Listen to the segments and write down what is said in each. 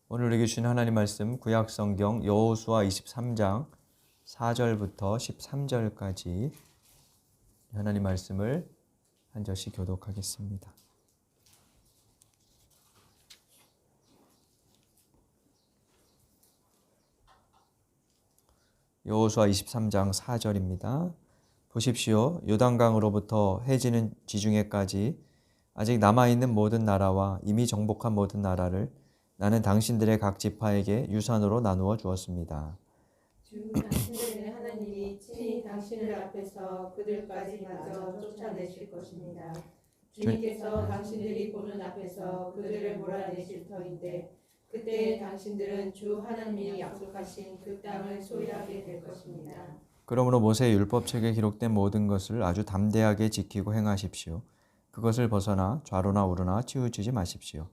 오늘 우리에게 주신 하나님 말씀 구약성경 여호수아 23장 4절부터 13절까지 하나님 말씀을 한 절씩 교독하겠습니다. 여호수아 23장 4절입니다. 보십시오. 요단강으로부터 해지는 지중해까지 아직 남아있는 모든 나라와 이미 정복한 모든 나라를 나는 당신들의 각 지파에게 유산으로 나누어 주었습니다. 주 당신들의 하나님이 친히 당신을 앞에서 그들까지 마저 쫓아내실 것입니다. 주님께서 당신들이 보는 앞에서 그들을 몰아내실 터인데 그때 당신들은 주 하나님이 약속하신 그 땅을 소유하게 될 것입니다. 그러므로 모세의 율법책에 기록된 모든 것을 아주 담대하게 지키고 행하십시오. 그것을 벗어나 좌로나 우로나 치우치지 마십시오.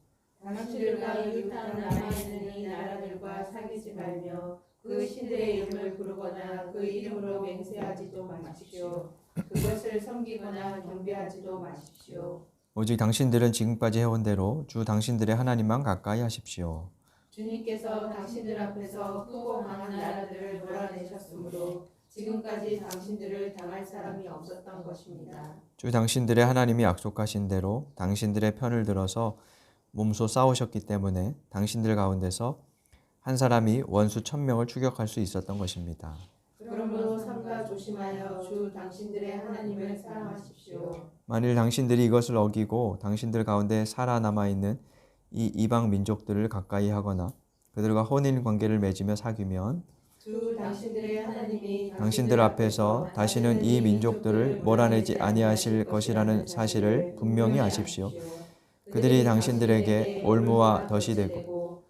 당신들과 이 땅 남아있는 이 나라들과 사귀지 말며 그 신들의 이름을 부르거나 그 이름으로 맹세하지도 마십시오. 그것을 섬기거나 경배하지도 마십시오. 오직 당신들은 지금까지 해온 대로 주 당신들의 하나님만 가까이 하십시오. 주님께서 당신들 앞에서 크고 강한 나라들을 몰아내셨으므로 지금까지 당신들을 당할 사람이 없었던 것입니다. 주 당신들의 하나님이 약속하신 대로 당신들의 편을 들어서 몸소 싸우셨기 때문에 당신들 가운데서 한 사람이 원수 1000명을 추격할 수 있었던 것입니다. 그러므로 삼가 조심하여 주 당신들의 하나님을 사랑하십시오. 만일 당신들이 이것을 어기고 당신들 가운데 살아남아 있는 이 이방 민족들을 가까이 하거나 그들과 혼인 관계를 맺으며 사귀면 주 당신들의 하나님이 당신들 앞에서 다시는 이 민족들을 몰아내지 아니하실 것이라는 사실을 분명히 아십시오. 그들이 당신들에게 올무와 덫이 되고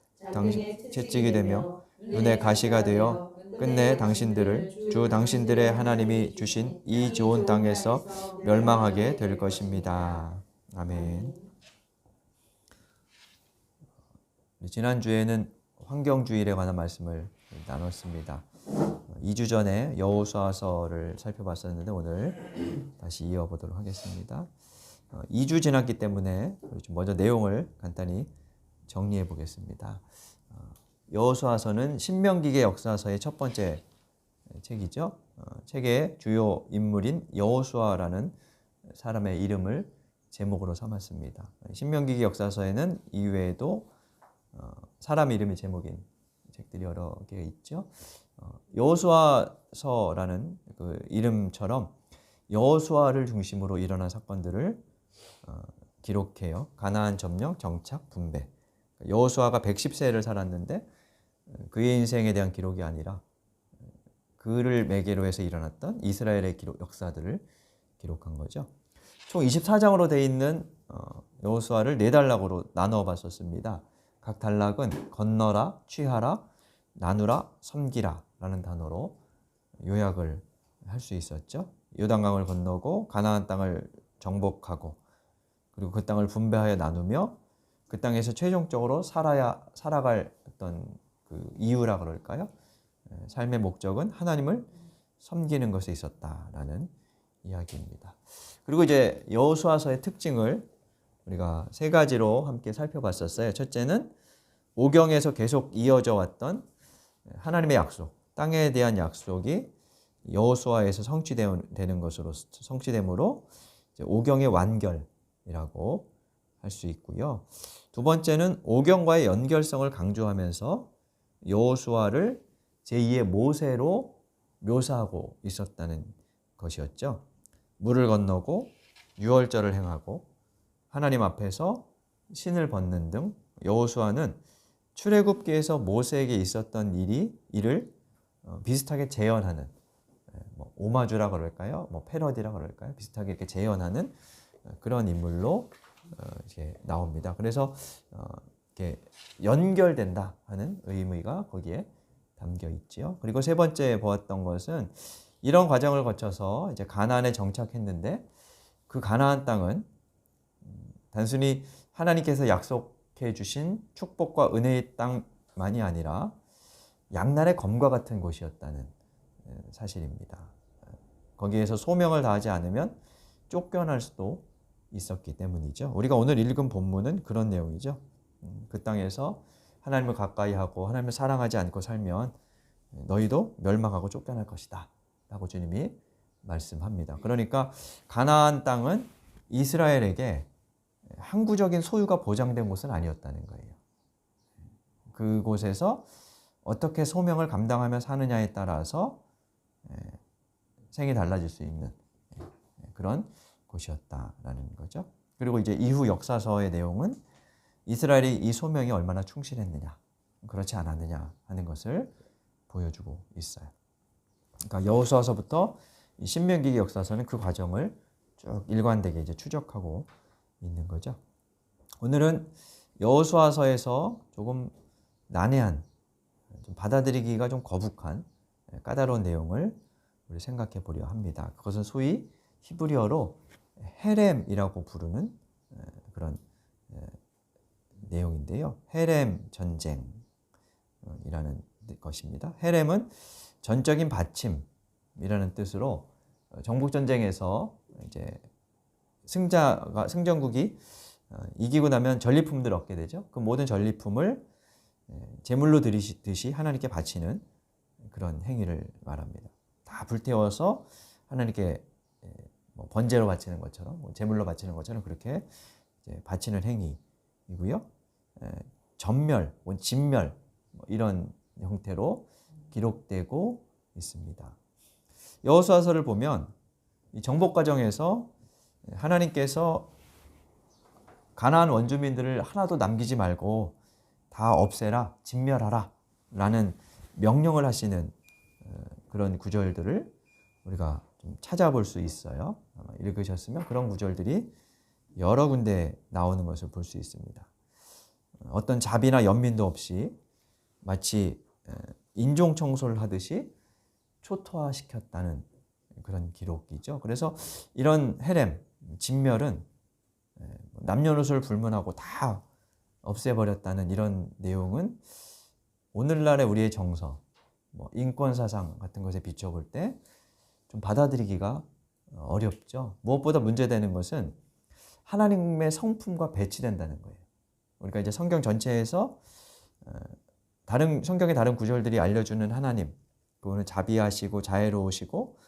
채찍이 되며 눈에 가시가 되어 끝내 당신들을 주 당신들의 하나님이 주신 이 좋은 땅에서 멸망하게 될 것입니다. 아멘. 지난주에는 환경주일에 관한 말씀을 나눴습니다. 2주 전에 여호수아서를 살펴봤었는데 오늘 다시 이어보도록 하겠습니다. 2주 지났기 때문에 먼저 내용을 간단히 정리해 보겠습니다. 여호수아서는 신명기의 역사서의 첫 번째 책이죠. 책의 주요 인물인 여호수아라는 사람의 이름을 제목으로 삼았습니다. 신명기 역사서에는 이외에도 사람 이름이 제목인 책들이 여러 개 있죠. 여호수아서라는 그 이름처럼 여호수아를 중심으로 일어난 사건들을 기록해요. 가나안 점령, 정착, 분배. 여호수아가 110세를 살았는데 그의 인생에 대한 기록이 아니라 그를 매개로 해서 일어났던 이스라엘의 역사들을 기록한 거죠. 총 24장으로 되어 있는 여호수아를 4단락으로 나누어 봤었습니다. 각 단락은 건너라, 취하라, 나누라, 섬기라 라는 단어로 요약을 할 수 있었죠. 요단강을 건너고 가나안 땅을 정복하고 그리고 그 땅을 분배하여 나누며 그 땅에서 최종적으로 살아갈 어떤 그 이유라 그럴까요? 삶의 목적은 하나님을 섬기는 것에 있었다라는 이야기입니다. 그리고 이제 여호수아서의 특징을 우리가 3가지로 함께 살펴봤었어요. 첫째는 오경에서 계속 이어져 왔던 하나님의 약속, 땅에 대한 약속이 여호수아에서 성취되는 것으로 성취됨으로 오경의 완결이라고 할 수 있고요. 두 번째는 오경과의 연결성을 강조하면서 여호수아를 제2의 모세로 묘사하고 있었다는 것이었죠. 물을 건너고 유월절을 행하고 하나님 앞에서 신을 벗는 등 여호수아는 출애굽기에서 모세에게 있었던 일을 비슷하게 재현하는 오마주라 그럴까요? 패러디라 그럴까요? 비슷하게 이렇게 재현하는 그런 인물로 이렇게 나옵니다. 그래서 이렇게 연결된다 하는 의미가 거기에 담겨 있지요. 그리고 세 번째 보았던 것은 이런 과정을 거쳐서 이제 가나안에 정착했는데 그 가나안 땅은 단순히 하나님께서 약속해 주신 축복과 은혜의 땅만이 아니라 양날의 검과 같은 곳이었다는 사실입니다. 거기에서 소명을 다하지 않으면 쫓겨날 수도 있었기 때문이죠. 우리가 오늘 읽은 본문은 그런 내용이죠. 그 땅에서 하나님을 가까이 하고 하나님을 사랑하지 않고 살면 너희도 멸망하고 쫓겨날 것이다 라고 주님이 말씀합니다. 그러니까 가나안 땅은 이스라엘에게 항구적인 소유가 보장된 곳은 아니었다는 거예요. 그곳에서 어떻게 소명을 감당하며 사느냐에 따라서 생이 달라질 수 있는 그런 곳이었다라는 거죠. 그리고 이제 이후 역사서의 내용은 이스라엘이 이 소명이 얼마나 충실했느냐, 그렇지 않았느냐 하는 것을 보여주고 있어요. 그러니까 여호수아서부터 신명기 역사서는 그 과정을 쭉 일관되게 이제 추적하고 있는 거죠. 오늘은 여호수아서에서 조금 난해한, 좀 받아들이기가 좀 거북한 까다로운 내용을 우리 생각해 보려 합니다. 그것은 소위 히브리어로 헤렘이라고 부르는 그런 내용인데요. 헤렘 전쟁이라는 것입니다. 헤렘은 전적인 받침이라는 뜻으로 정복 전쟁에서 이제 승전국이 이기고 나면 전리품들을 얻게 되죠. 그 모든 전리품을 제물로 드리듯이 하나님께 바치는 그런 행위를 말합니다. 다 불태워서 하나님께 번제로 바치는 것처럼, 제물로 바치는 것처럼 그렇게 바치는 행위이고요. 전멸, 진멸 이런 형태로 기록되고 있습니다. 여호수아서를 보면 이 정복 과정에서 하나님께서 가나안 원주민들을 하나도 남기지 말고 다 없애라, 진멸하라 라는 명령을 하시는 그런 구절들을 우리가 좀 찾아볼 수 있어요. 아마 읽으셨으면 그런 구절들이 여러 군데 나오는 것을 볼 수 있습니다. 어떤 자비나 연민도 없이 마치 인종 청소를 하듯이 초토화시켰다는 그런 기록이죠. 그래서 이런 헤렘, 진멸은 남녀노소를 불문하고 다 없애버렸다는 이런 내용은 오늘날의 우리의 정서, 인권사상 같은 것에 비춰볼 때 좀 받아들이기가 어렵죠. 무엇보다 문제되는 것은 하나님의 성품과 배치된다는 거예요. 그러니까 이제 성경 전체에서 성경의 다른 구절들이 알려주는 하나님, 그분은 자비하시고 자애로우시고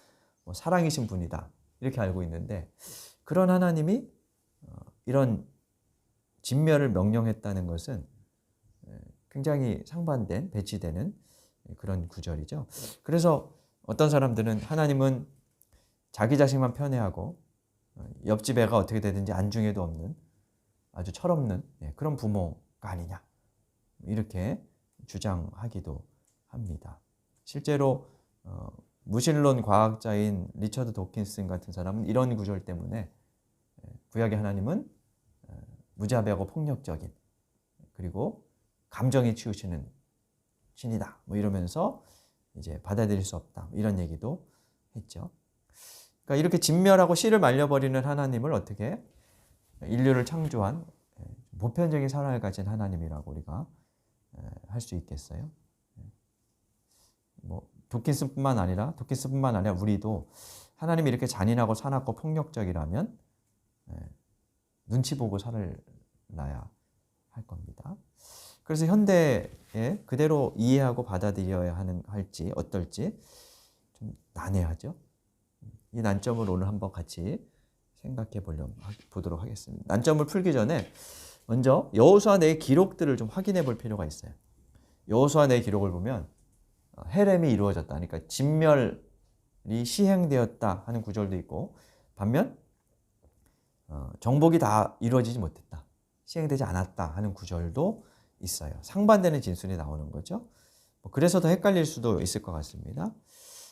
사랑이신 분이다 이렇게 알고 있는데, 그런 하나님이 이런 진멸을 명령했다는 것은 굉장히 상반된, 배치되는 그런 구절이죠. 그래서 어떤 사람들은 하나님은 자기 자식만 편애하고 옆집 애가 어떻게 되든지 안중에도 없는 아주 철없는 그런 부모가 아니냐 이렇게 주장하기도 합니다. 실제로 무신론 과학자인 리처드 도킨슨 같은 사람은 이런 구절 때문에 구약의 하나님은 무자비하고 폭력적인, 그리고 감정이 치우치는 신이다 이러면서 이제 받아들일 수 없다 이런 얘기도 했죠. 그러니까 이렇게 진멸하고 씨를 말려버리는 하나님을 어떻게 인류를 창조한 보편적인 사랑을 가진 하나님이라고 우리가 할 수 있겠어요? 도킨스뿐만 아니라 우리도 하나님이 이렇게 잔인하고 사납고 폭력적이라면 눈치 보고 살아야 할 겁니다. 그래서 현대에 그대로 이해하고 받아들여야 할지 어떨지 좀 난해하죠. 이 난점을 오늘 한번 같이 생각해 보도록 하겠습니다. 난점을 풀기 전에 먼저 여호수아 내의 기록들을 좀 확인해 볼 필요가 있어요. 여호수아 내의 기록을 보면 헤렘이 이루어졌다, 그러니까 진멸이 시행되었다 하는 구절도 있고, 반면 정복이 다 이루어지지 못했다, 시행되지 않았다 하는 구절도 있어요. 상반되는 진술이 나오는 거죠. 그래서 더 헷갈릴 수도 있을 것 같습니다.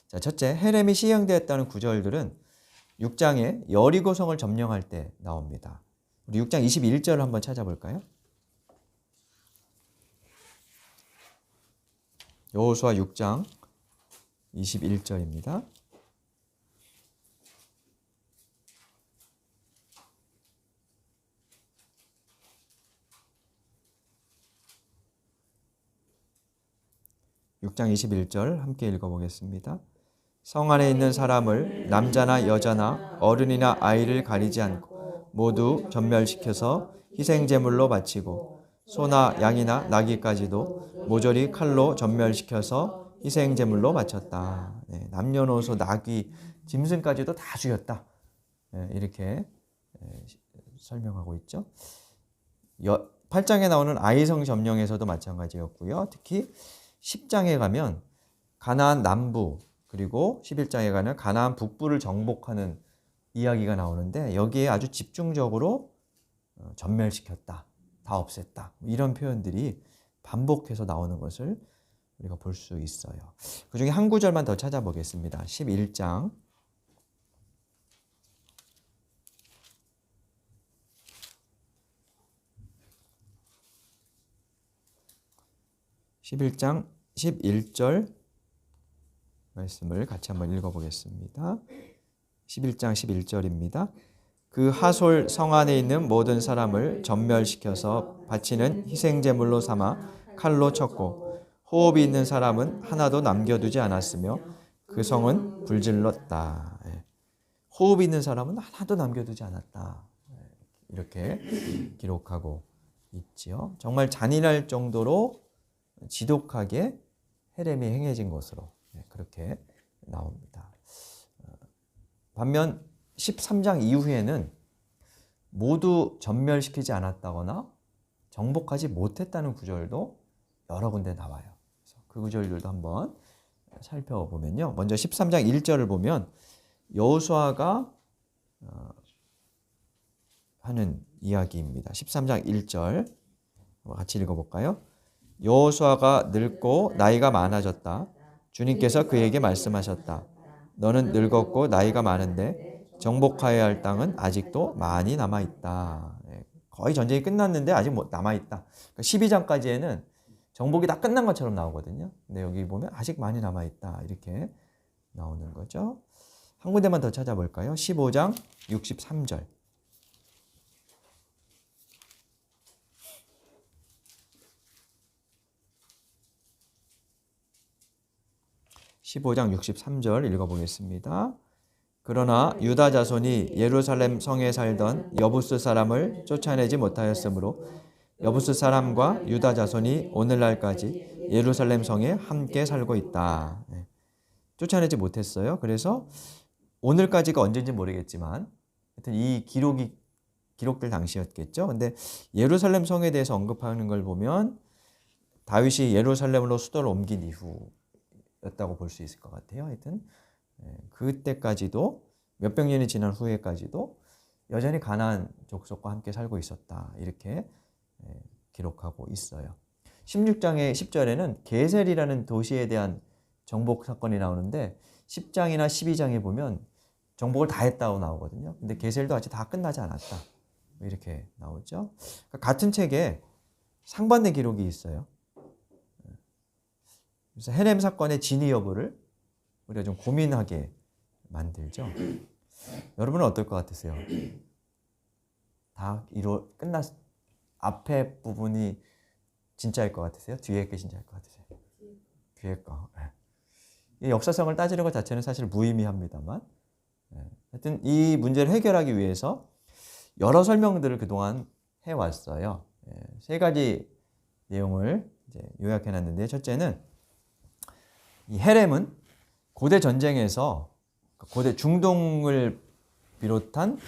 자, 첫째, 헤렘이 시행되었다는 구절들은 6장에 여리고성을 점령할 때 나옵니다. 우리 6장 21절을 한번 찾아볼까요? 여호수아 6장 21절입니다. (6장 21절) 함께 읽어보겠습니다. 성 안에 있는 사람을 남자나 여자나 어른이나 아이를 가리지 않고 모두 전멸시켜서 희생제물로 바치고 소나 양이나 나귀까지도 모조리 칼로 전멸시켜서 희생제물로 바쳤다. 네, 남녀노소, 나귀, 짐승까지도 다 죽였다. 네, 이렇게 설명하고 있죠. 8장에 나오는 아이성 점령에서도 마찬가지였고요. 특히 10장에 가면 가나안 남부 그리고 11장에 가면 가나안 북부를 정복하는 이야기가 나오는데 여기에 아주 집중적으로 전멸시켰다, 다 없앴다, 이런 표현들이 반복해서 나오는 것을 우리가 볼 수 있어요. 그 중에 한 구절만 더 찾아보겠습니다. 11장 11절 말씀을 같이 한번 읽어보겠습니다. 11장 11절입니다. 그 하솔 성 안에 있는 모든 사람을 전멸시켜서 바치는 희생제물로 삼아 칼로 쳤고 호흡이 있는 사람은 하나도 남겨두지 않았으며 그 성은 불질렀다. 호흡이 있는 사람은 하나도 남겨두지 않았다. 이렇게 기록하고 있지요. 정말 잔인할 정도로 지독하게 헤렘이 행해진 것으로 그렇게 나옵니다. 반면 13장 이후에는 모두 전멸시키지 않았다거나 정복하지 못했다는 구절도 여러 군데 나와요. 그래서 그 구절들도 한번 살펴보면요. 먼저 13장 1절을 보면 여호수아가 하는 이야기입니다. 13장 1절 같이 읽어볼까요? 여호수아가 늙고 나이가 많아졌다. 주님께서 그에게 말씀하셨다. 너는 늙었고 나이가 많은데 정복하여야 할 땅은 아직도 많이 남아있다. 거의 전쟁이 끝났는데 아직 남아있다. 12장까지에는 정복이 다 끝난 것처럼 나오거든요. 근데 여기 보면 아직 많이 남아있다. 이렇게 나오는 거죠. 한 군데만 더 찾아볼까요? 15장 63절. 15장 63절 읽어보겠습니다. 그러나 유다 자손이 예루살렘 성에 살던 여부스 사람을 쫓아내지 못하였으므로 여부스 사람과 유다 자손이 오늘날까지 예루살렘 성에 함께 살고 있다. 쫓아내지 못했어요. 그래서 오늘까지가 언제인지 모르겠지만 하여튼 이 기록될 당시였겠죠. 근데 예루살렘 성에 대해서 언급하는 걸 보면 다윗이 예루살렘으로 수도를 옮긴 이후였다고 볼 수 있을 것 같아요. 하여튼 그때까지도 몇백 년이 지난 후에까지도 여전히 가나안 족속과 함께 살고 있었다. 이렇게 기록하고 있어요. 16장의 10절에는 게셀이라는 도시에 대한 정복 사건이 나오는데 10장이나 12장에 보면 정복을 다 했다고 나오거든요. 근데 게셀도 아직 다 끝나지 않았다. 이렇게 나오죠. 같은 책에 상반된 기록이 있어요. 그래서 헤렘 사건의 진위 여부를 우리가 좀 고민하게 만들죠. 여러분은 어떨 것 같으세요? 다 앞에 부분이 진짜일 것 같으세요? 뒤에 게 진짜일 것 같으세요? 뒤에 거. 이 역사성을 따지는 것 자체는 사실 무의미합니다만, 하여튼 이 문제를 해결하기 위해서 여러 설명들을 그동안 해왔어요. 세 가지 내용을 이제 요약해놨는데, 첫째는 이 헤렘은 고대 전쟁에서 고대 중동을 비롯한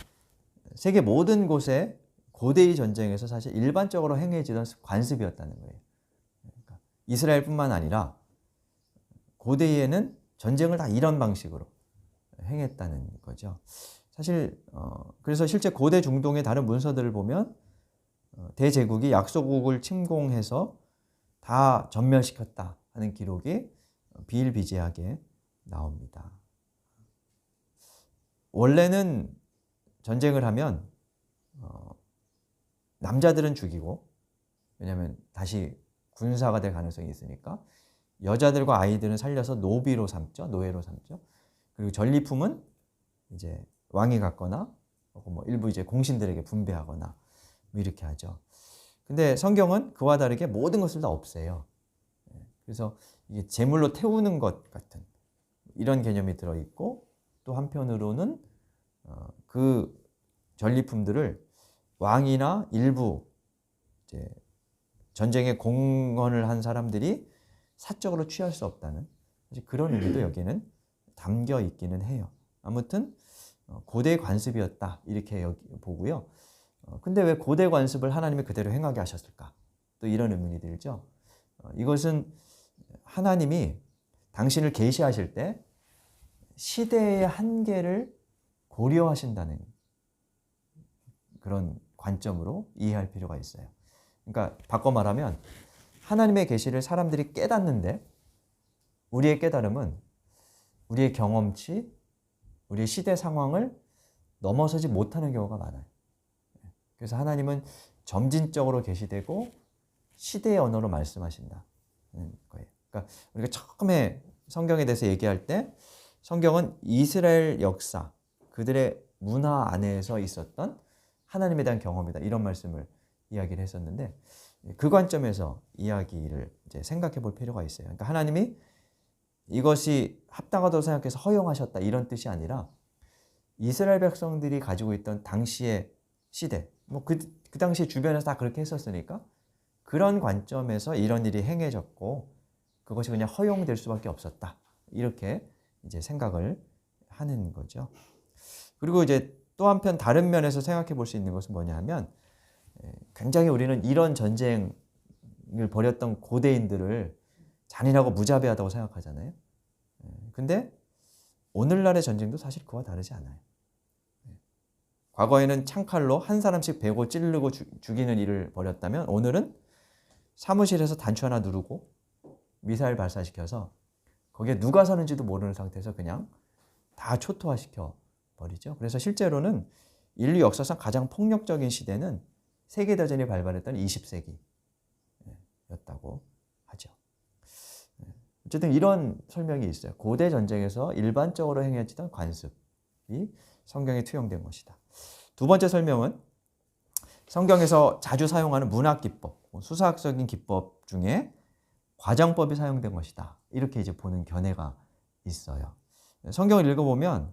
세계 모든 곳에 고대의 전쟁에서 사실 일반적으로 행해지던 관습이었다는 거예요. 그러니까 이스라엘뿐만 아니라 고대에는 전쟁을 다 이런 방식으로 행했다는 거죠. 사실 그래서 실제 고대 중동의 다른 문서들을 보면 대제국이 약소국을 침공해서 다 전멸시켰다 하는 기록이 비일비재하게 나옵니다. 원래는 전쟁을 하면 남자들은 죽이고, 왜냐하면 다시 군사가 될 가능성이 있으니까 여자들과 아이들은 살려서 노비로 삼죠. 노예로 삼죠. 그리고 전리품은 이제 왕이 갖거나 뭐 일부 이제 공신들에게 분배하거나 뭐 이렇게 하죠. 근데 성경은 그와 다르게 모든 것을 다 없애요. 그래서 이게 제물로 태우는 것 같은 이런 개념이 들어있고, 또 한편으로는 그 전리품들을 왕이나 일부 이제 전쟁에 공헌을 한 사람들이 사적으로 취할 수 없다는 그런 의미도 여기는 담겨 있기는 해요. 아무튼 고대 관습이었다 이렇게 보고요. 근데 왜 고대 관습을 하나님이 그대로 행하게 하셨을까? 또 이런 의문이 들죠. 이것은 하나님이 당신을 계시하실 때 시대의 한계를 고려하신다는 그런 관점으로 이해할 필요가 있어요. 그러니까 바꿔 말하면 하나님의 계시를 사람들이 깨닫는데 우리의 깨달음은 우리의 경험치, 우리의 시대 상황을 넘어서지 못하는 경우가 많아요. 그래서 하나님은 점진적으로 계시되고 시대의 언어로 말씀하신다는 거예요. 그러니까 우리가 처음에 성경에 대해서 얘기할 때 성경은 이스라엘 역사, 그들의 문화 안에서 있었던 하나님에 대한 경험이다. 이런 말씀을 이야기를 했었는데 그 관점에서 이야기를 이제 생각해 볼 필요가 있어요. 그러니까 하나님이 이것이 합당하다고 생각해서 허용하셨다 이런 뜻이 아니라 이스라엘 백성들이 가지고 있던 당시의 시대, 그 당시 주변에서 다 그렇게 했었으니까 그런 관점에서 이런 일이 행해졌고 그것이 그냥 허용될 수밖에 없었다. 이렇게 이제 생각을 하는 거죠. 그리고 이제 또 한편 다른 면에서 생각해 볼 수 있는 것은 뭐냐 하면 굉장히 우리는 이런 전쟁을 벌였던 고대인들을 잔인하고 무자비하다고 생각하잖아요. 근데 오늘날의 전쟁도 사실 그와 다르지 않아요. 과거에는 창칼로 한 사람씩 베고 찌르고 죽이는 일을 벌였다면 오늘은 사무실에서 단추 하나 누르고 미사일 발사시켜서 거기에 누가 사는지도 모르는 상태에서 그냥 다 초토화시켜 버리죠. 그래서 실제로는 인류 역사상 가장 폭력적인 시대는 세계대전이 발발했던 20세기였다고 하죠. 어쨌든 이런 설명이 있어요. 고대 전쟁에서 일반적으로 행해지던 관습이 성경에 투영된 것이다. 두 번째 설명은 성경에서 자주 사용하는 문학 기법, 수사학적인 기법 중에 과장법이 사용된 것이다. 이렇게 이제 보는 견해가 있어요. 성경을 읽어보면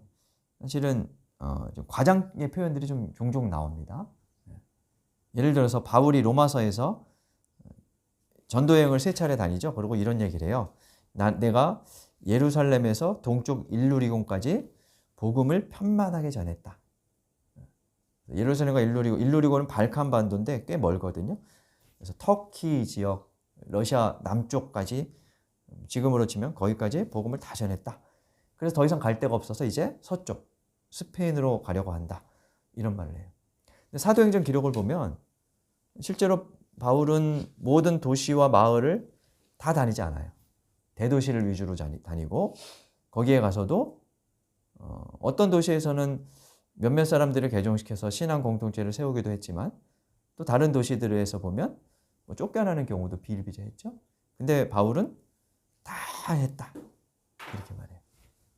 사실은 좀 과장의 표현들이 좀 종종 나옵니다. 예를 들어서 바울이 로마서에서 전도여행을 3차례 다니죠. 그리고 이런 얘기를 해요. 내가 예루살렘에서 동쪽 일루리곤까지 복음을 편만하게 전했다. 예루살렘과 일루리곤은 발칸 반도인데 꽤 멀거든요. 그래서 터키 지역, 러시아 남쪽까지 지금으로 치면 거기까지 복음을 다 전했다. 그래서 더 이상 갈 데가 없어서 이제 서쪽 스페인으로 가려고 한다. 이런 말을 해요. 근데 사도행전 기록을 보면 실제로 바울은 모든 도시와 마을을 다 다니지 않아요. 대도시를 위주로 다니고 거기에 가서도 어떤 도시에서는 몇몇 사람들을 개종시켜서 신앙 공동체를 세우기도 했지만 또 다른 도시들에서 보면 쫓겨나는 경우도 비일비재했죠. 근데 바울은 다 했다. 이렇게 말해요.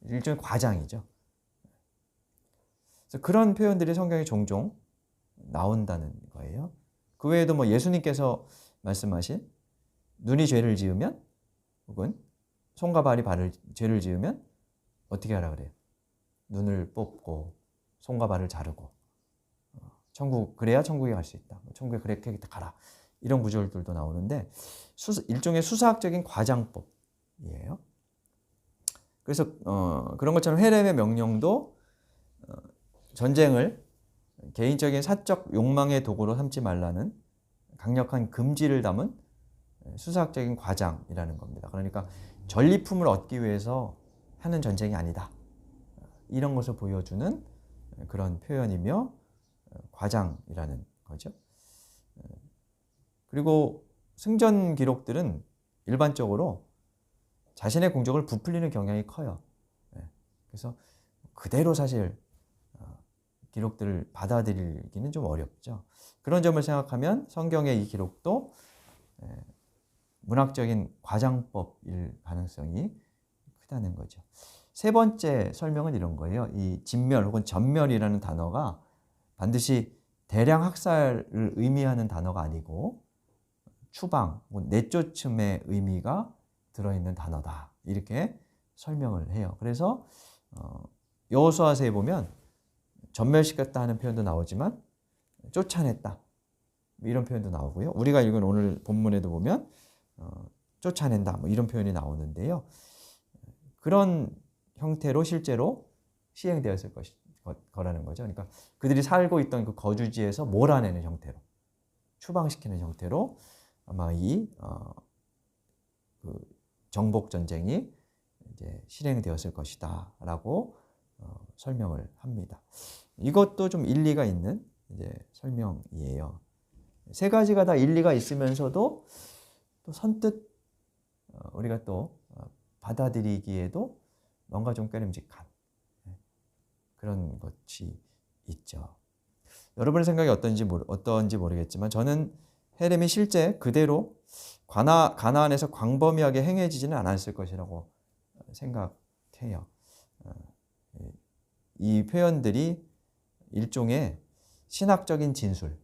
일종의 과장이죠. 그래서 그런 표현들이 성경에 종종 나온다는 거예요. 그 외에도 예수님께서 말씀하신 눈이 죄를 지으면 혹은 손과 발이 죄를 지으면 어떻게 하라 그래요? 눈을 뽑고 손과 발을 자르고 그래야 천국에 갈 수 있다. 천국에 그렇게 가라. 이런 구절들도 나오는데 일종의 수사학적인 과장법이에요. 그래서 그런 것처럼 헤렘의 명령도 전쟁을 개인적인 사적 욕망의 도구로 삼지 말라는 강력한 금지를 담은 수사학적인 과장이라는 겁니다. 그러니까 전리품을 얻기 위해서 하는 전쟁이 아니다. 이런 것을 보여주는 그런 표현이며 과장이라는 거죠. 그리고 승전 기록들은 일반적으로 자신의 공적을 부풀리는 경향이 커요. 그래서 그대로 사실 기록들을 받아들이기는 좀 어렵죠. 그런 점을 생각하면 성경의 이 기록도 문학적인 과장법일 가능성이 크다는 거죠. 세 번째 설명은 이런 거예요. 이 진멸 혹은 전멸이라는 단어가 반드시 대량 학살을 의미하는 단어가 아니고 추방, 내쫓음의 의미가 들어있는 단어다. 이렇게 설명을 해요. 그래서 여호수아서에 보면 전멸시켰다 하는 표현도 나오지만 쫓아냈다, 이런 표현도 나오고요. 우리가 읽은 오늘 본문에도 보면 쫓아낸다 뭐 이런 표현이 나오는데요. 그런 형태로 실제로 시행되었을 거라는 거죠. 그러니까 그들이 살고 있던 그 거주지에서 몰아내는 형태로, 추방시키는 형태로 아마 그 정복 전쟁이 이제 실행되었을 것이다라고 설명을 합니다. 이것도 좀 일리가 있는 이제 설명이에요. 세 가지가 다 일리가 있으면서도 또 선뜻 우리가 또 받아들이기에도 뭔가 좀 깨름직한 그런 것이 있죠. 여러분의 생각이 어떤지 모르겠지만 저는 헤렘이 실제 그대로 가나안에서 광범위하게 행해지지는 않았을 것이라고 생각해요. 이 표현들이 일종의 신학적인 진술,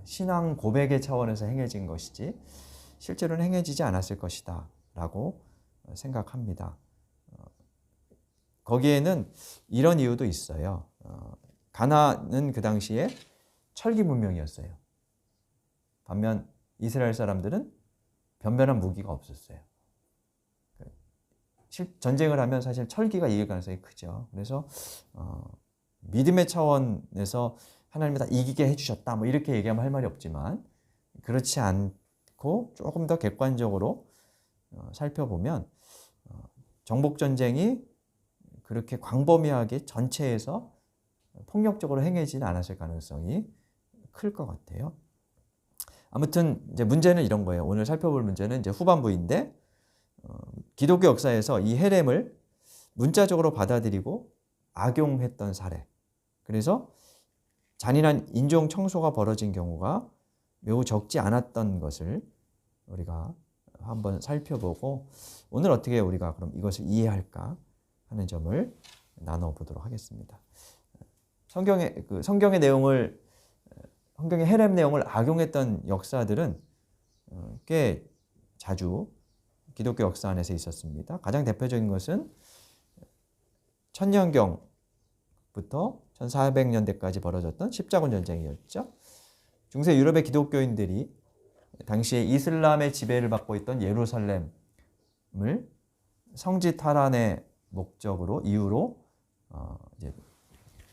신앙 고백의 차원에서 행해진 것이지 실제로는 행해지지 않았을 것이다 라고 생각합니다. 거기에는 이런 이유도 있어요. 가나안은 그 당시에 철기 문명이었어요. 반면 이스라엘 사람들은 변변한 무기가 없었어요. 전쟁을 하면 사실 철기가 이길 가능성이 크죠. 그래서 믿음의 차원에서 하나님이 다 이기게 해주셨다 뭐 이렇게 얘기하면 할 말이 없지만 그렇지 않고 조금 더 객관적으로 살펴보면 정복전쟁이 그렇게 광범위하게 전체에서 폭력적으로 행해지는 않았을 가능성이 클 것 같아요. 아무튼 이제 문제는 이런 거예요. 오늘 살펴볼 문제는 이제 후반부인데 기독교 역사에서 이 헤렘을 문자적으로 받아들이고 악용했던 사례. 그래서 잔인한 인종 청소가 벌어진 경우가 매우 적지 않았던 것을 우리가 한번 살펴보고 오늘 어떻게 우리가 그럼 이것을 이해할까 하는 점을 나눠보도록 하겠습니다. 성경의 내용을 성경의 헤렘 내용을 악용했던 역사들은 꽤 자주 기독교 역사 안에서 있었습니다. 가장 대표적인 것은 천년경부터 1400년대까지 벌어졌던 십자군 전쟁이었죠. 중세 유럽의 기독교인들이 당시에 이슬람의 지배를 받고 있던 예루살렘을 성지 탈환의 이유로 이제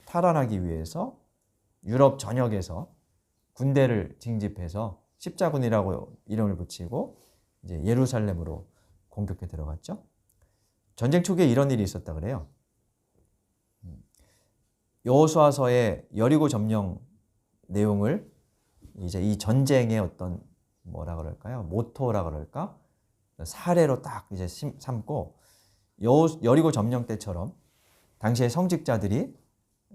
탈환하기 위해서 유럽 전역에서 군대를 징집해서 십자군이라고 이름을 붙이고 이제 예루살렘으로 공격해 들어갔죠. 전쟁 초기에 이런 일이 있었다 그래요. 여호수아서의 여리고 점령 내용을 이제 이 전쟁의 어떤 뭐라 그럴까요? 모토라 그럴까? 사례로 딱 이제 삼고 여리고 점령 때처럼 당시의 성직자들이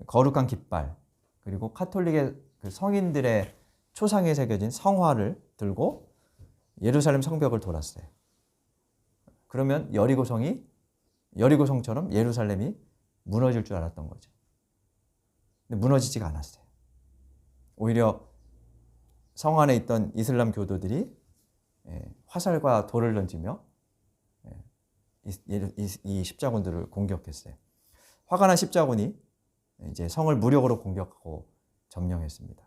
거룩한 깃발 그리고 카톨릭의 그 성인들의 초상에 새겨진 성화를 들고 예루살렘 성벽을 돌았어요. 그러면 여리고성처럼 예루살렘이 무너질 줄 알았던 거죠. 근데 무너지지가 않았어요. 오히려 성 안에 있던 이슬람 교도들이 화살과 돌을 던지며 이 십자군들을 공격했어요. 화가 난 십자군이 이제 성을 무력으로 공격하고 점령했습니다.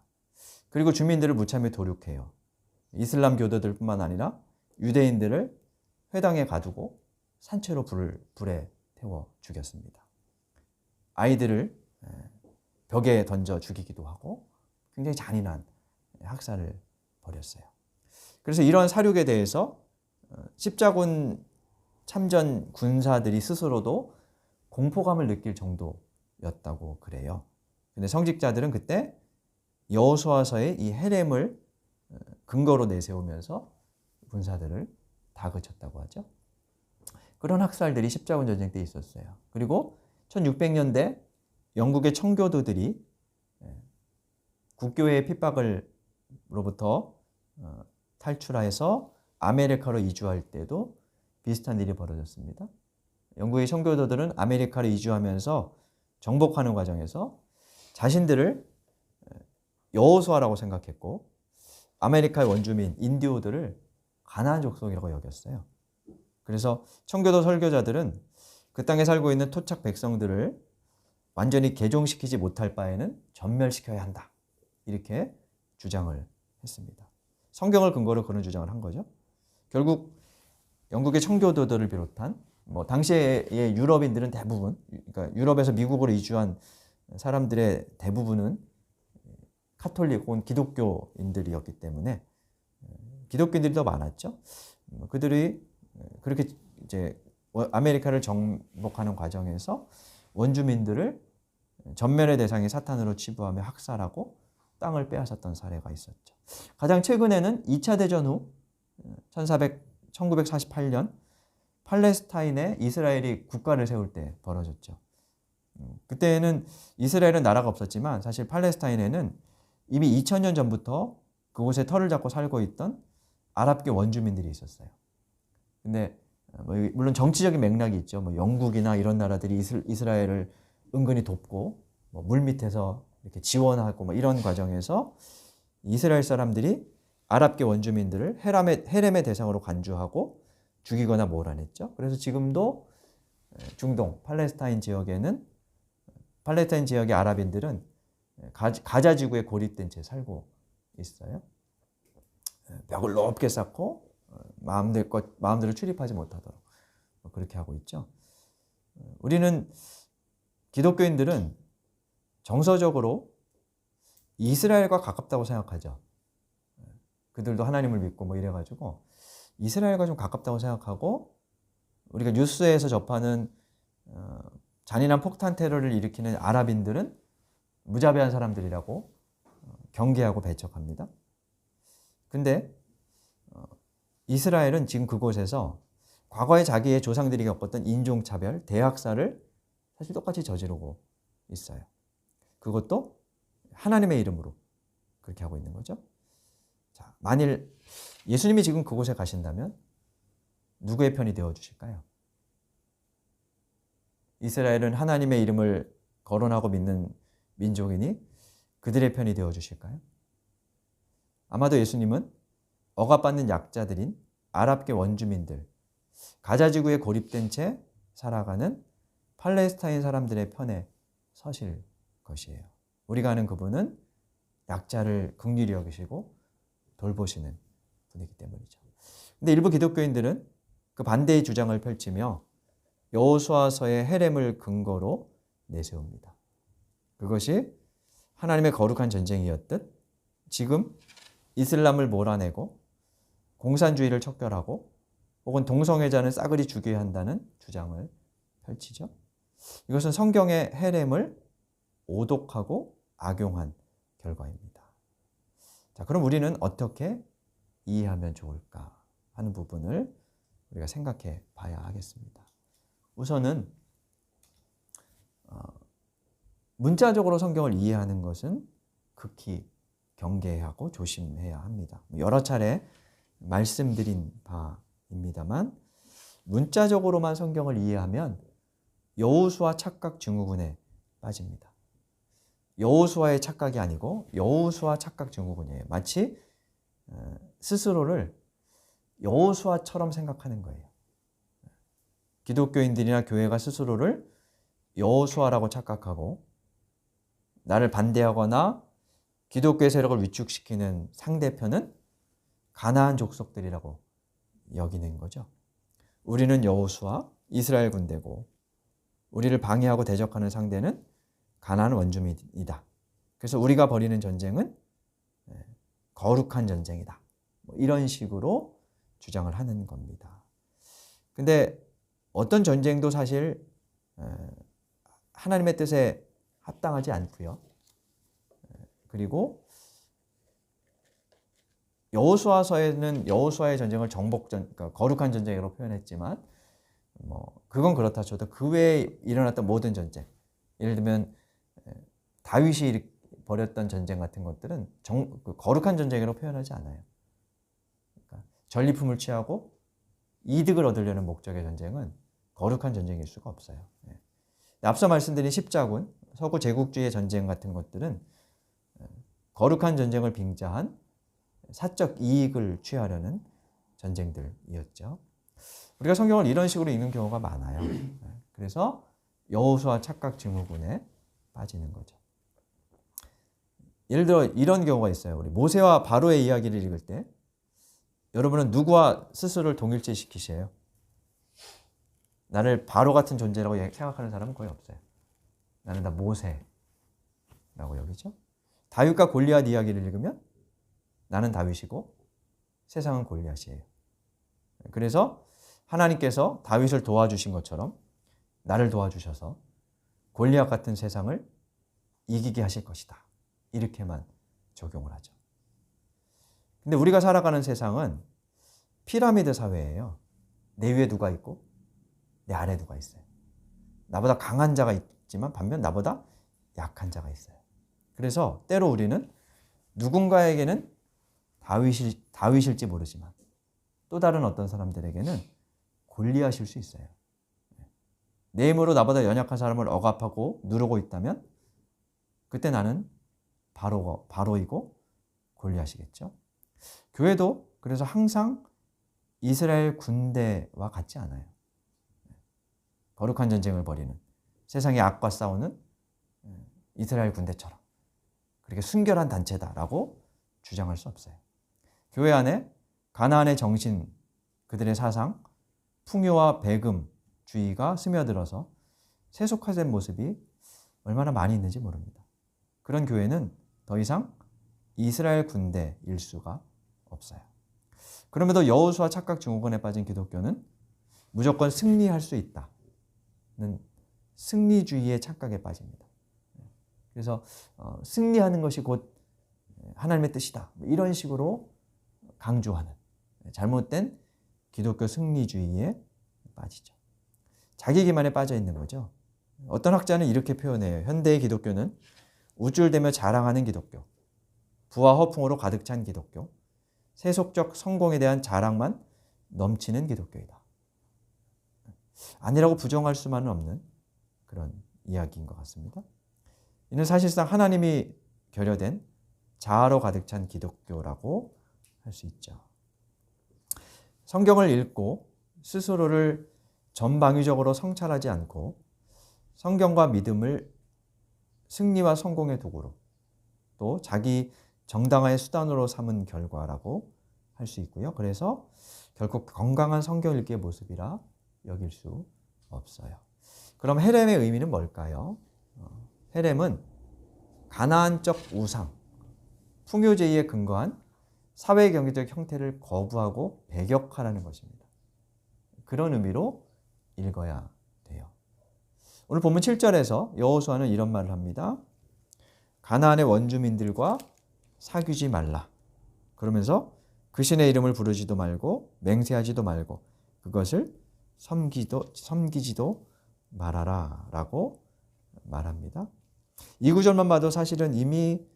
그리고 주민들을 무참히 도륙해요. 이슬람 교도들뿐만 아니라 유대인들을 회당에 가두고 산채로 불에 태워 죽였습니다. 아이들을 벽에 던져 죽이기도 하고 굉장히 잔인한 학살을 벌였어요. 그래서 이런 사륙에 대해서 십자군 참전 군사들이 스스로도 공포감을 느낄 정도였다고 그래요. 근데 성직자들은 그때 여호수아서의 이 헤렘을 근거로 내세우면서 군사들을 다그쳤다고 하죠. 그런 학살들이 십자군 전쟁 때 있었어요. 그리고 1600년대 영국의 청교도들이 국교회의 핍박으로부터 탈출해서 아메리카로 이주할 때도 비슷한 일이 벌어졌습니다. 영국의 청교도들은 아메리카로 이주하면서 정복하는 과정에서 자신들을 여호수아라고 생각했고 아메리카의 원주민 인디오들을 가나안 족속이라고 여겼어요. 그래서 청교도 설교자들은 그 땅에 살고 있는 토착 백성들을 완전히 개종시키지 못할 바에는 전멸시켜야 한다. 이렇게 주장을 했습니다. 성경을 근거로 그런 주장을 한 거죠. 결국 영국의 청교도들을 비롯한 뭐 당시의 유럽인들은 대부분, 그러니까 유럽에서 미국으로 이주한 사람들의 대부분은 카톨릭 혹은 기독교인들이었기 때문에 기독교인들이 더 많았죠. 그들이 그렇게 이제 아메리카를 정복하는 과정에서 원주민들을 전면의 대상이 사탄으로 치부하며 학살하고 땅을 빼앗았던 사례가 있었죠. 가장 최근에는 2차 대전 후 1948년 팔레스타인에 이스라엘이 국가를 세울 때 벌어졌죠. 그때는 이스라엘은 나라가 없었지만 사실 팔레스타인에는 이미 2000년 전부터 그곳에 터를 잡고 살고 있던 아랍계 원주민들이 있었어요. 근데 물론 정치적인 맥락이 있죠. 뭐 영국이나 이런 나라들이 이스라엘을 은근히 돕고 뭐 물밑에서 이렇게 지원하고 뭐 이런 과정에서 이스라엘 사람들이 아랍계 원주민들을 헤렘의 대상으로 간주하고 죽이거나 몰아냈죠. 그래서 지금도 중동 팔레스타인 지역의 아랍인들은 가자 지구에 고립된 채 살고 있어요. 벽을 높게 쌓고 마음대로 출입하지 못하도록 그렇게 하고 있죠. 우리는 기독교인들은 정서적으로 이스라엘과 가깝다고 생각하죠. 그들도 하나님을 믿고 뭐 이래가지고 이스라엘과 좀 가깝다고 생각하고 우리가 뉴스에서 접하는 잔인한 폭탄 테러를 일으키는 아랍인들은 무자비한 사람들이라고 경계하고 배척합니다. 근데 이스라엘은 지금 그곳에서 과거에 자기의 조상들이 겪었던 인종차별, 대학살을 사실 똑같이 저지르고 있어요. 그것도 하나님의 이름으로 그렇게 하고 있는 거죠. 자, 만일 예수님이 지금 그곳에 가신다면 누구의 편이 되어 주실까요? 이스라엘은 하나님의 이름을 거론하고 믿는 민족이니 그들의 편이 되어 주실까요? 아마도 예수님은 억압받는 약자들인 아랍계 원주민들, 가자지구에 고립된 채 살아가는 팔레스타인 사람들의 편에 서실 것이에요. 우리가 아는 그분은 약자를 긍휼히 여기시고 돌보시는 분이기 때문이죠. 근데 일부 기독교인들은 그 반대의 주장을 펼치며 여호수아서의 헤렘을 근거로 내세웁니다. 그것이 하나님의 거룩한 전쟁이었듯 지금 이슬람을 몰아내고 공산주의를 척결하고 혹은 동성애자는 싸그리 죽여야 한다는 주장을 펼치죠. 이것은 성경의 헤렘을 오독하고 악용한 결과입니다. 자, 그럼 우리는 어떻게 이해하면 좋을까 하는 부분을 우리가 생각해 봐야 하겠습니다. 우선은 문자적으로 성경을 이해하는 것은 극히 경계하고 조심해야 합니다. 여러 차례 말씀드린 바입니다만 문자적으로만 성경을 이해하면 여호수아 착각 증후군에 빠집니다. 여호수아의 착각이 아니고 여호수아 착각 증후군이에요. 마치 스스로를 여호수아처럼 생각하는 거예요. 기독교인들이나 교회가 스스로를 여호수아라고 착각하고 나를 반대하거나 기독교의 세력을 위축시키는 상대편은 가나안 족속들이라고 여기는 거죠. 우리는 여호수아, 이스라엘 군대고 우리를 방해하고 대적하는 상대는 가나안 원주민이다. 그래서 우리가 벌이는 전쟁은 거룩한 전쟁이다. 이런 식으로 주장을 하는 겁니다. 근데 어떤 전쟁도 사실 하나님의 뜻에 합당하지 않고요. 그리고 여호수아서에는 여호수아의 전쟁을 정복전, 그러니까 거룩한 전쟁으로 표현했지만 그건 그렇다 쳐도 그 외에 일어났던 모든 전쟁, 예를 들면 다윗이 벌였던 전쟁 같은 것들은 거룩한 전쟁으로 표현하지 않아요. 그러니까 전리품을 취하고 이득을 얻으려는 목적의 전쟁은 거룩한 전쟁일 수가 없어요. 앞서 말씀드린 십자군, 서구 제국주의의 전쟁 같은 것들은 거룩한 전쟁을 빙자한 사적 이익을 취하려는 전쟁들이었죠. 우리가 성경을 이런 식으로 읽는 경우가 많아요. 그래서 여호수아 착각 증후군에 빠지는 거죠. 예를 들어 이런 경우가 있어요. 우리 모세와 바로의 이야기를 읽을 때 여러분은 누구와 스스로를 동일체 시키세요? 나를 바로 같은 존재라고 생각하는 사람은 거의 없어요. 나는 다 모세라고 여기죠. 다윗과 골리앗 이야기를 읽으면 나는 다윗이고 세상은 골리앗이에요. 그래서 하나님께서 다윗을 도와주신 것처럼 나를 도와주셔서 골리앗 같은 세상을 이기게 하실 것이다. 이렇게만 적용을 하죠. 근데 우리가 살아가는 세상은 피라미드 사회예요. 내 위에 누가 있고 내 아래 누가 있어요. 나보다 강한 자가 있지만 반면 나보다 약한 자가 있어요. 그래서 때로 우리는 누군가에게는 다윗일지 모르지만 또 다른 어떤 사람들에게는 골리앗일 수 있어요. 내 힘으로 나보다 연약한 사람을 억압하고 누르고 있다면 그때 나는 바로이고 골리앗이겠죠. 교회도 그래서 항상 이스라엘 군대와 같지 않아요. 거룩한 전쟁을 벌이는 세상의 악과 싸우는 이스라엘 군대처럼 그렇게 순결한 단체다라고 주장할 수 없어요. 교회 안에 가나안의 정신, 그들의 사상, 풍요와 배금주의가 스며들어서 세속화된 모습이 얼마나 많이 있는지 모릅니다. 그런 교회는 더 이상 이스라엘 군대일 수가 없어요. 그럼에도 여호수아 착각 증후군에 빠진 기독교는 무조건 승리할 수 있다는 승리주의의 착각에 빠집니다. 그래서 승리하는 것이 곧 하나님의 뜻이다. 이런 식으로 강조하는 잘못된 기독교 승리주의에 빠지죠. 자기 기만에 빠져 있는 거죠. 어떤 학자는 이렇게 표현해요. 현대의 기독교는 우쭐대며 자랑하는 기독교, 부와 허풍으로 가득 찬 기독교, 세속적 성공에 대한 자랑만 넘치는 기독교이다. 아니라고 부정할 수만은 없는 그런 이야기인 것 같습니다. 이는 사실상 하나님이 결여된 자아로 가득 찬 기독교라고 할 수 있죠. 성경을 읽고 스스로를 전방위적으로 성찰하지 않고 성경과 믿음을 승리와 성공의 도구로 또 자기 정당화의 수단으로 삼은 결과라고 할 수 있고요. 그래서 결국 건강한 성경 읽기의 모습이라 여길 수 없어요. 그럼 헤렘의 의미는 뭘까요? 헤렘은 가나안적 우상, 풍요제의에 근거한 사회 경제적 형태를 거부하고 배격하라는 것입니다. 그런 의미로 읽어야 돼요. 오늘 본문 7절에서 여호수아는 이런 말을 합니다. 가나안의 원주민들과 사귀지 말라. 그러면서 그 신의 이름을 부르지도 말고 맹세하지도 말고 그것을 섬기지도 말아라 라고 말합니다. 이 구절만 봐도 사실은 이미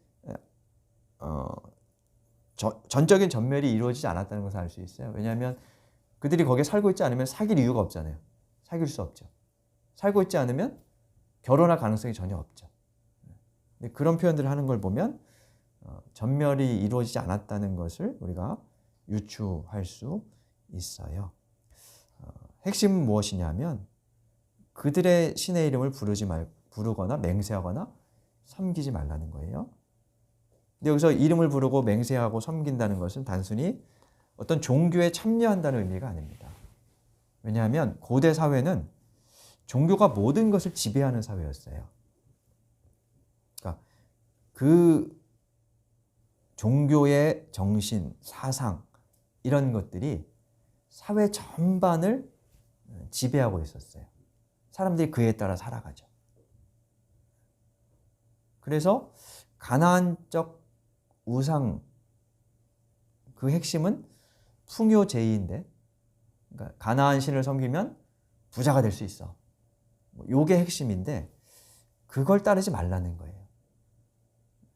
전적인 전멸이 이루어지지 않았다는 것을 알 수 있어요. 왜냐하면 그들이 거기에 살고 있지 않으면 사귈 이유가 없잖아요. 사귈 수 없죠. 살고 있지 않으면 결혼할 가능성이 전혀 없죠. 그런 표현들을 하는 걸 보면 전멸이 이루어지지 않았다는 것을 우리가 유추할 수 있어요. 핵심은 무엇이냐면 그들의 신의 이름을 부르거나 맹세하거나 섬기지 말라는 거예요. 근데 여기서 이름을 부르고 맹세하고 섬긴다는 것은 단순히 어떤 종교에 참여한다는 의미가 아닙니다. 왜냐하면 고대 사회는 종교가 모든 것을 지배하는 사회였어요. 그러니까 그 종교의 정신, 사상 이런 것들이 사회 전반을 지배하고 있었어요. 사람들이 그에 따라 살아가죠. 그래서 가나안적 우상 그 핵심은 풍요제의인데 그러니까 가나안 신을 섬기면 부자가 될 수 있어. 요게 핵심인데 그걸 따르지 말라는 거예요.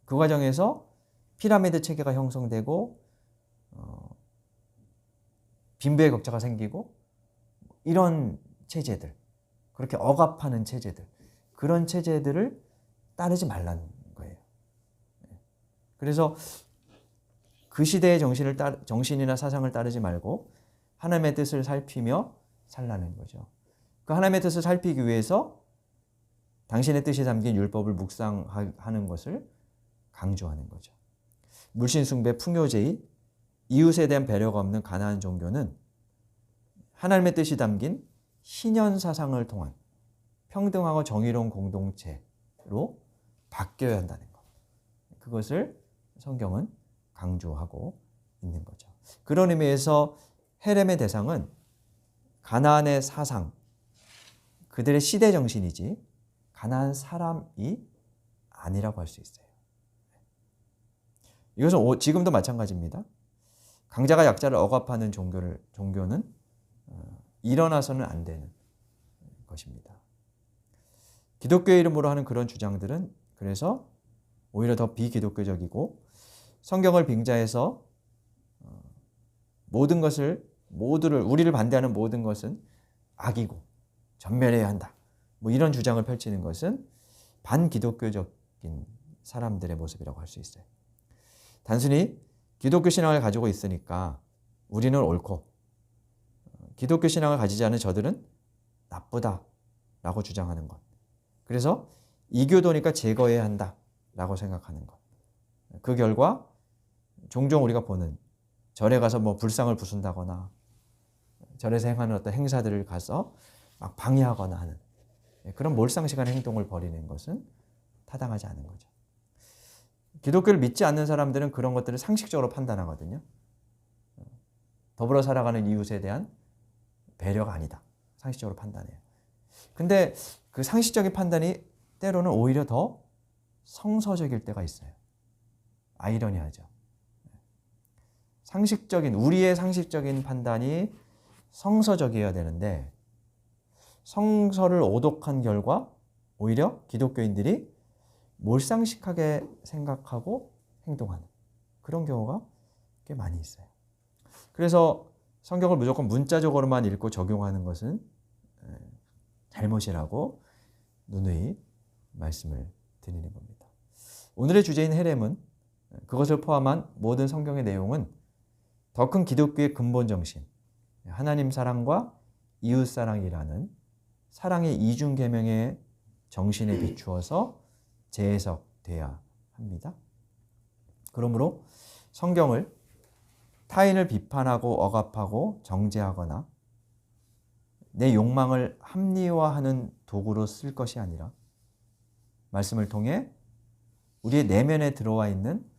그 과정에서 피라미드 체계가 형성되고 빈부의 격차가 생기고 이런 체제들 그렇게 억압하는 체제들 그런 체제들을 따르지 말라는 거예요. 그래서 그 시대의 정신이나 사상을 따르지 말고 하나님의 뜻을 살피며 살라는 거죠. 그 하나님의 뜻을 살피기 위해서 당신의 뜻이 담긴 율법을 묵상하는 것을 강조하는 거죠. 물신숭배, 풍요제의, 이웃에 대한 배려가 없는 가나안 종교는 하나님의 뜻이 담긴 신현 사상을 통한 평등하고 정의로운 공동체로 바뀌어야 한다는 것. 그것을 성경은 강조하고 있는 거죠. 그런 의미에서 헤렘의 대상은 가나안의 사상, 그들의 시대 정신이지 가나안 사람이 아니라고 할 수 있어요. 이것은 지금도 마찬가지입니다. 강자가 약자를 억압하는 종교는 일어나서는 안 되는 것입니다. 기독교의 이름으로 하는 그런 주장들은 그래서 오히려 더 비기독교적이고 성경을 빙자해서 우리를 반대하는 모든 것은 악이고 전멸해야 한다. 뭐 이런 주장을 펼치는 것은 반기독교적인 사람들의 모습이라고 할 수 있어요. 단순히 기독교 신앙을 가지고 있으니까 우리는 옳고 기독교 신앙을 가지지 않은 저들은 나쁘다라고 주장하는 것. 그래서 이교도니까 제거해야 한다라고 생각하는 것. 그 결과 종종 우리가 보는 절에 가서 뭐 불상을 부순다거나 절에서 행하는 어떤 행사들을 가서 막 방해하거나 하는 그런 몰상식한 행동을 벌이는 것은 타당하지 않은 거죠. 기독교를 믿지 않는 사람들은 그런 것들을 상식적으로 판단하거든요. 더불어 살아가는 이웃에 대한 배려가 아니다. 상식적으로 판단해요. 근데 그 상식적인 판단이 때로는 오히려 더 성서적일 때가 있어요. 아이러니하죠. 우리의 상식적인 판단이 성서적이어야 되는데 성서를 오독한 결과 오히려 기독교인들이 몰상식하게 생각하고 행동하는 그런 경우가 꽤 많이 있어요. 그래서 성경을 무조건 문자적으로만 읽고 적용하는 것은 잘못이라고 누누이 말씀을 드리는 겁니다. 오늘의 주제인 헤렘은 그것을 포함한 모든 성경의 내용은 더 큰 기독교의 근본 정신, 하나님 사랑과 이웃 사랑이라는 사랑의 이중 계명의 정신에 비추어서 재해석돼야 합니다. 그러므로 성경을 타인을 비판하고 억압하고 정죄하거나 내 욕망을 합리화하는 도구로 쓸 것이 아니라 말씀을 통해 우리의 내면에 들어와 있는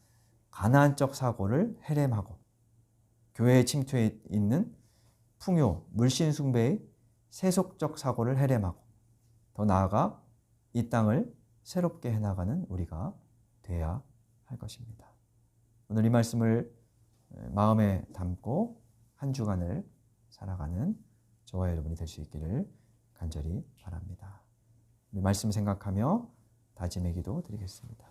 가나안적 사고를 헤렘하고 교회에 침투해 있는 풍요, 물신숭배의 세속적 사고를 헤렘하고 더 나아가 이 땅을 새롭게 해나가는 우리가 돼야 할 것입니다. 오늘 이 말씀을 마음에 담고 한 주간을 살아가는 저와 여러분이 될 수 있기를 간절히 바랍니다. 이 말씀 생각하며 다짐의 기도 드리겠습니다.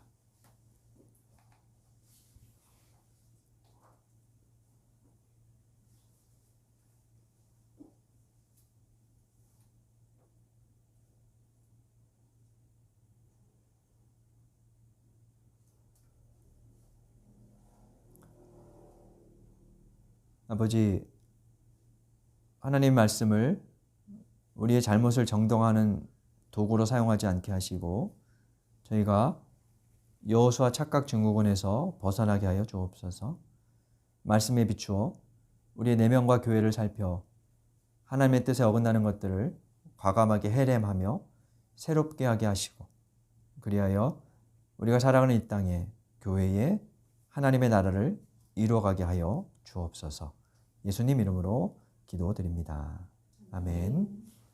아버지, 하나님 말씀을 우리의 잘못을 정당화하는 도구로 사용하지 않게 하시고 저희가 여호수아 착각 증후군에서 벗어나게 하여 주옵소서. 말씀에 비추어 우리의 내면과 교회를 살펴 하나님의 뜻에 어긋나는 것들을 과감하게 헤렘하며 새롭게 하게 하시고 그리하여 우리가 살아가는 이 땅에 교회에 하나님의 나라를 이루어가게 하여 주옵소서. 예수님 이름으로 기도드립니다. 아멘.